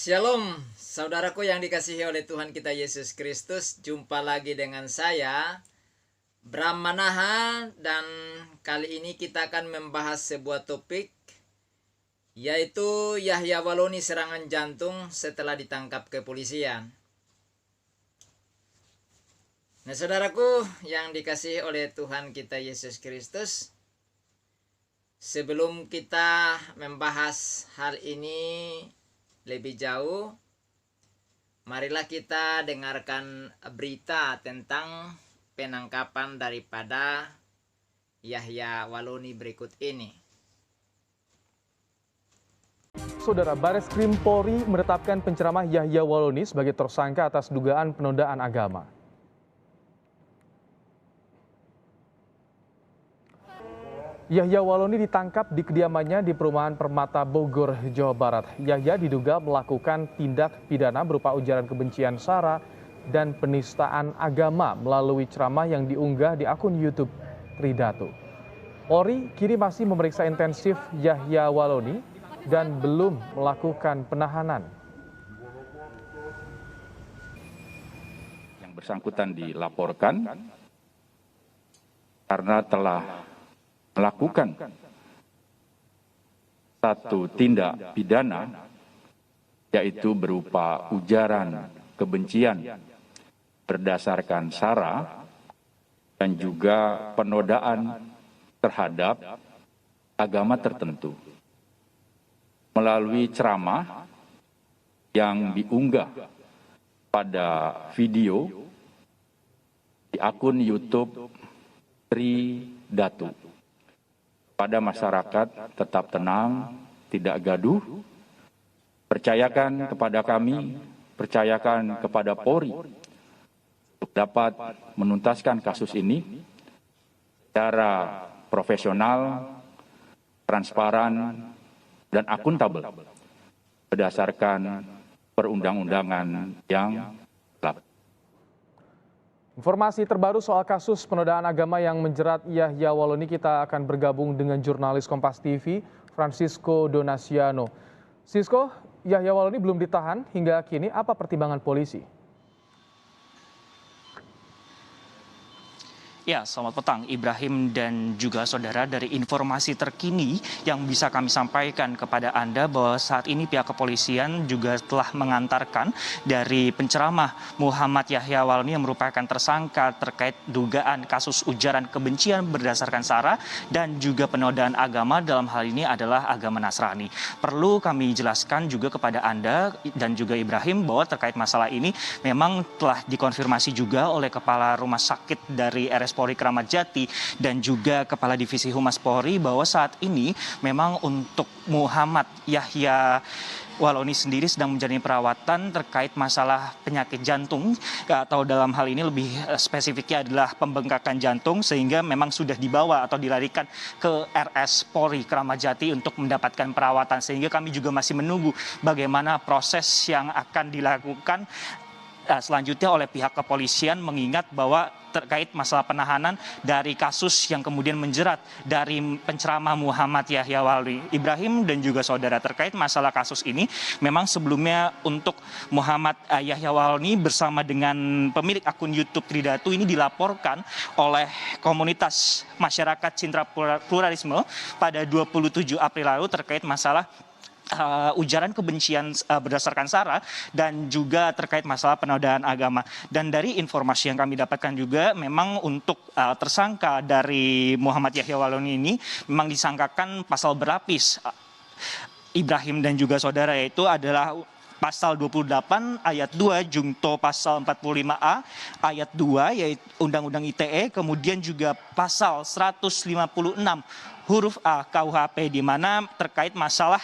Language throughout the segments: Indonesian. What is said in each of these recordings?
Shalom, saudaraku yang dikasihi oleh Tuhan kita Yesus Kristus. Jumpa lagi dengan saya, Bram Manaha, dan kali ini kita akan membahas sebuah topik, yaitu Yahya Waloni serangan jantung setelah ditangkap kepolisian. Nah, saudaraku yang dikasihi oleh Tuhan kita Yesus Kristus, sebelum kita membahas hal ini lebih jauh, marilah kita dengarkan berita tentang penangkapan daripada Yahya Waloni berikut ini. Saudara, Bareskrim Polri menetapkan penceramah Yahya Waloni sebagai tersangka atas dugaan penodaan agama. Yahya Waloni ditangkap di kediamannya di Perumahan Permata Bogor, Jawa Barat. Yahya diduga melakukan tindak pidana berupa ujaran kebencian sara dan penistaan agama melalui ceramah yang diunggah di akun YouTube Tridatu. Polri kini masih memeriksa intensif Yahya Waloni dan belum melakukan penahanan. Yang bersangkutan dilaporkan karena telah melakukan satu tindak pidana, yaitu berupa ujaran kebencian berdasarkan sara dan juga penodaan terhadap agama tertentu melalui ceramah yang diunggah pada video di akun YouTube Tridatu. Pada masyarakat tetap tenang, tidak gaduh, percayakan kepada kami, percayakan kepada Polri untuk dapat menuntaskan kasus ini secara profesional, transparan, dan akuntabel berdasarkan perundang-undangan yang telah. Informasi terbaru soal kasus penodaan agama yang menjerat Yahya Waloni, kita akan bergabung dengan jurnalis Kompas TV, Francisco Donasiano. Sisko, Yahya Waloni belum ditahan hingga kini, apa pertimbangan polisi? Ya, selamat petang Ibrahim dan juga saudara. Dari informasi terkini yang bisa kami sampaikan kepada Anda bahwa saat ini pihak kepolisian juga telah mengantarkan dari penceramah Muhammad Yahya Waloni yang merupakan tersangka terkait dugaan kasus ujaran kebencian berdasarkan sara dan juga penodaan agama, dalam hal ini adalah agama Nasrani. Perlu kami jelaskan juga kepada Anda dan juga Ibrahim bahwa terkait masalah ini memang telah dikonfirmasi juga oleh Kepala Rumah Sakit dari RS Polri Kramat Jati dan juga Kepala Divisi Humas Polri bahwa saat ini memang untuk Muhammad Yahya Waloni sendiri sedang menjalani perawatan terkait masalah penyakit jantung, atau dalam hal ini lebih spesifiknya adalah pembengkakan jantung, sehingga memang sudah dibawa atau dilarikan ke RS Polri Kramat Jati untuk mendapatkan perawatan, sehingga kami juga masih menunggu bagaimana proses yang akan dilakukan selanjutnya oleh pihak kepolisian, mengingat bahwa terkait masalah penahanan dari kasus yang kemudian menjerat dari penceramah Muhammad Yahya Waloni. Ibrahim dan juga saudara, terkait masalah kasus ini memang sebelumnya untuk Muhammad Yahya Waloni bersama dengan pemilik akun YouTube Tridatu ini dilaporkan oleh komunitas masyarakat Cintra Pluralisme pada 27 April lalu terkait masalah ujaran kebencian berdasarkan sara dan juga terkait masalah penodaan agama. Dan dari informasi yang kami dapatkan juga memang untuk tersangka dari Muhammad Yahya Waloni ini memang disangkakan pasal berlapis, Ibrahim dan juga saudara, yaitu adalah Pasal 28 ayat 2 jungto pasal 45A ayat 2 yaitu Undang-Undang ITE, kemudian juga pasal 156 huruf A KUHP, di mana terkait masalah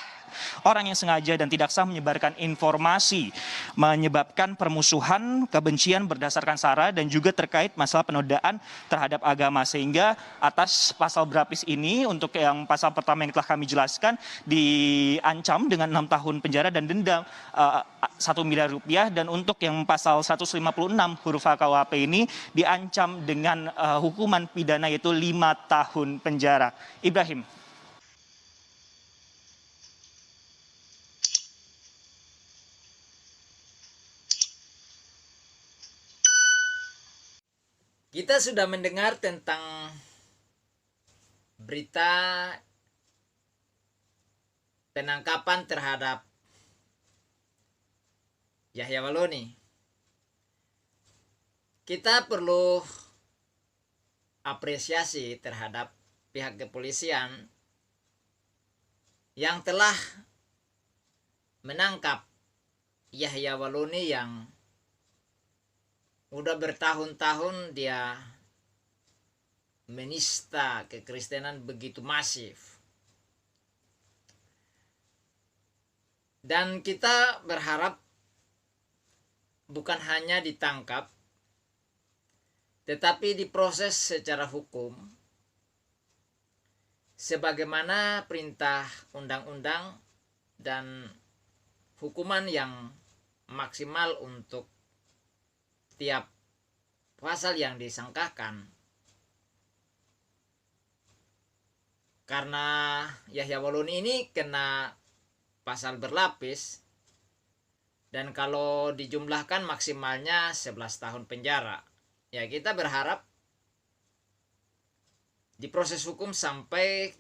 orang yang sengaja dan tidak sah menyebarkan informasi menyebabkan permusuhan, kebencian berdasarkan sara dan juga terkait masalah penodaan terhadap agama. Sehingga atas pasal berlapis ini, untuk yang pasal pertama yang telah kami jelaskan, diancam dengan 6 tahun penjara dan denda 1 miliar rupiah, dan untuk yang pasal 156 huruf A KUHP ini diancam dengan hukuman pidana yaitu 5 tahun penjara. Ibrahim. Kita sudah mendengar tentang berita penangkapan terhadap Yahya Waloni. Kita perlu apresiasi terhadap pihak kepolisian yang telah menangkap Yahya Waloni yang udah bertahun-tahun dia menista kekristenan begitu masif. Dan kita berharap bukan hanya ditangkap, tetapi diproses secara hukum sebagaimana perintah undang-undang dan hukuman yang maksimal untuk tiap pasal yang disangkakan. Karena Yahya Waloni ini kena pasal berlapis, dan kalau dijumlahkan maksimalnya 11 tahun penjara. Ya, kita berharap diproses hukum sampai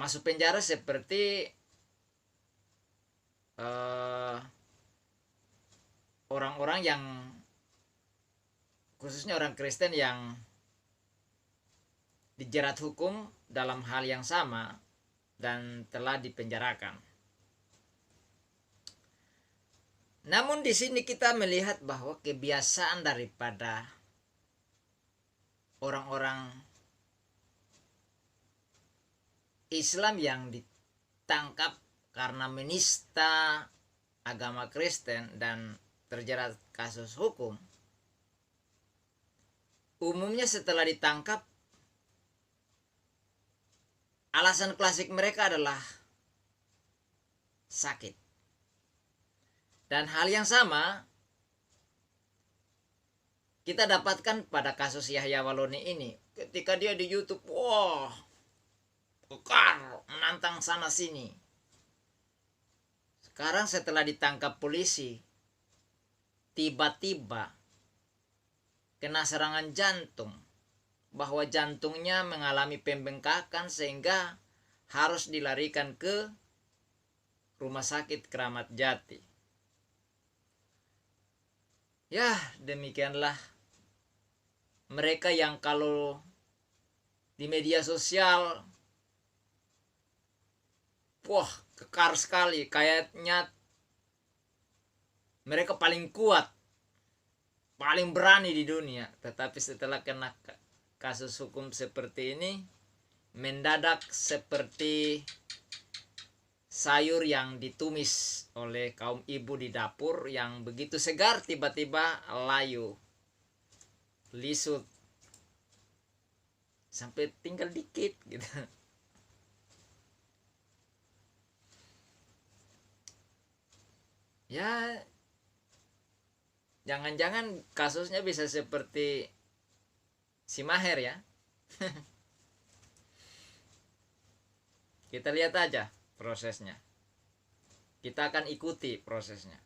masuk penjara seperti orang-orang yang, khususnya orang Kristen yang dijerat hukum dalam hal yang sama dan telah dipenjarakan. Namun di sini kita melihat bahwa kebiasaan daripada orang-orang Islam yang ditangkap karena menista agama Kristen dan terjerat kasus hukum, umumnya setelah ditangkap, alasan klasik mereka adalah sakit. Dan hal yang sama kita dapatkan pada kasus Yahya Waloni ini. Ketika dia di YouTube, wah, kekar, menantang sana sini. Sekarang setelah ditangkap polisi, tiba-tiba kena serangan jantung, bahwa jantungnya mengalami pembengkakan sehingga harus dilarikan ke Rumah Sakit Kramat Jati. Ya, demikianlah mereka yang kalau di media sosial, wah, kekar sekali, kayaknya mereka paling kuat, paling berani di dunia. Tetapi setelah kena kasus hukum seperti ini, mendadak seperti sayur yang ditumis oleh kaum ibu di dapur yang begitu segar tiba-tiba layu, lisut, sampai tinggal dikit gitu. Ya, jangan-jangan kasusnya bisa seperti si Maher ya. Kita lihat aja prosesnya. Kita akan ikuti prosesnya.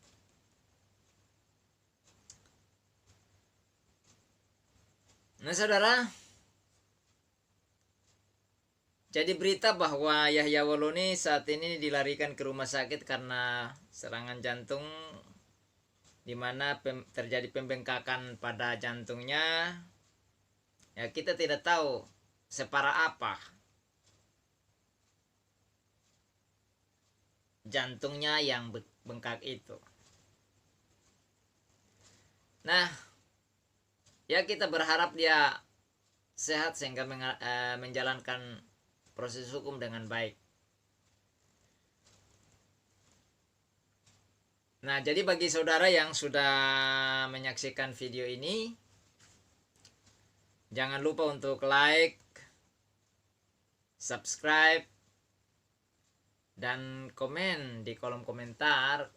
Nah, saudara, jadi berita bahwa Yahya Waloni saat ini dilarikan ke rumah sakit karena serangan jantung, di mana terjadi pembengkakan pada jantungnya. Ya, kita tidak tahu separah apa jantungnya yang bengkak itu. Nah, ya kita berharap dia sehat sehingga menjalankan proses hukum dengan baik. Nah, jadi bagi saudara yang sudah menyaksikan video ini, jangan lupa untuk like, subscribe, dan komen di kolom komentar.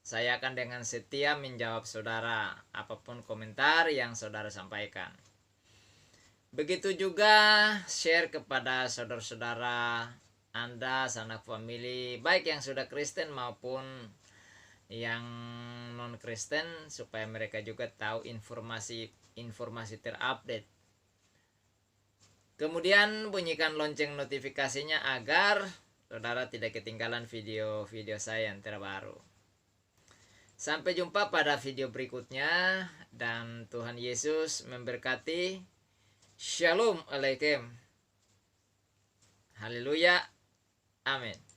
Saya akan dengan setia menjawab saudara apapun komentar yang saudara sampaikan. Begitu juga share kepada saudara-saudara Anda, sanak famili, baik yang sudah Kristen maupun yang non-Kristen supaya mereka juga tahu informasi terupdate. Kemudian bunyikan lonceng notifikasinya agar saudara tidak ketinggalan video-video saya yang terbaru. Sampai jumpa pada video berikutnya dan Tuhan Yesus memberkati. Shalom alaikum. Haleluya. Amin.